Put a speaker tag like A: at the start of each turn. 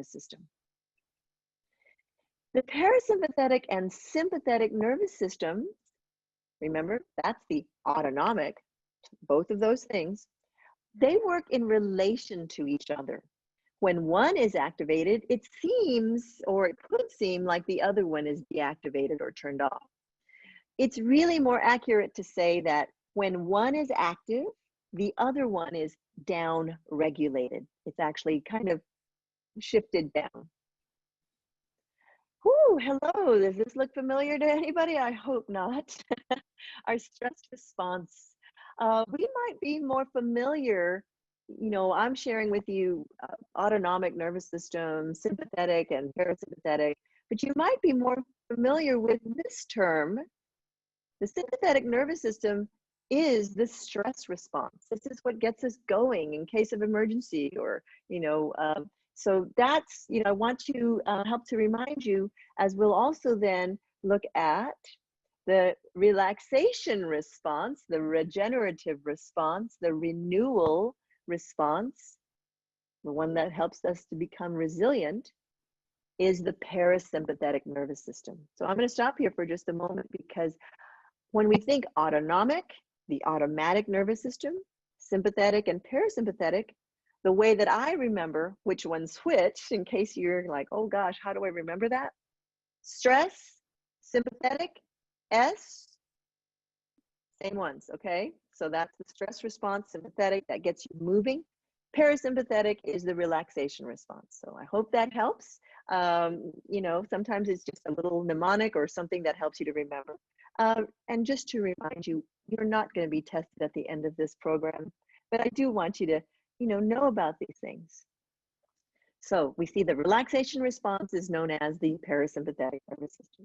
A: nervous system. The parasympathetic and sympathetic nervous system, remember, that's the autonomic, both of those things, they work in relation to each other. When one is activated, it seems, or it could seem, like the other one is deactivated or turned off. It's really more accurate to say that when one is active, the other one is down regulated. It's actually kind of shifted down. Whew, hello, does this look familiar to anybody? I hope not. Our stress response. We might be more familiar, I'm sharing with you autonomic nervous system, sympathetic and parasympathetic, but you might be more familiar with this term. The sympathetic nervous system is the stress response. This is what gets us going in case of emergency, or, so that's, I want to help to remind you, as we'll also then look at the relaxation response, the regenerative response, the renewal response, the one that helps us to become resilient, is the parasympathetic nervous system. So I'm going to stop here for just a moment, because when we think autonomic, the automatic nervous system, sympathetic and parasympathetic, the way that I remember which one's which, in case you're like, oh gosh, how do I remember that? Stress, sympathetic, S, same ones, okay? So that's the stress response, sympathetic, that gets you moving. Parasympathetic is the relaxation response. So I hope that helps. Sometimes it's just a little mnemonic or something that helps you to remember. And just to remind you, you're not going to be tested at the end of this program, but I do want you to, know about these things. So we see the relaxation response is known as the parasympathetic nervous system.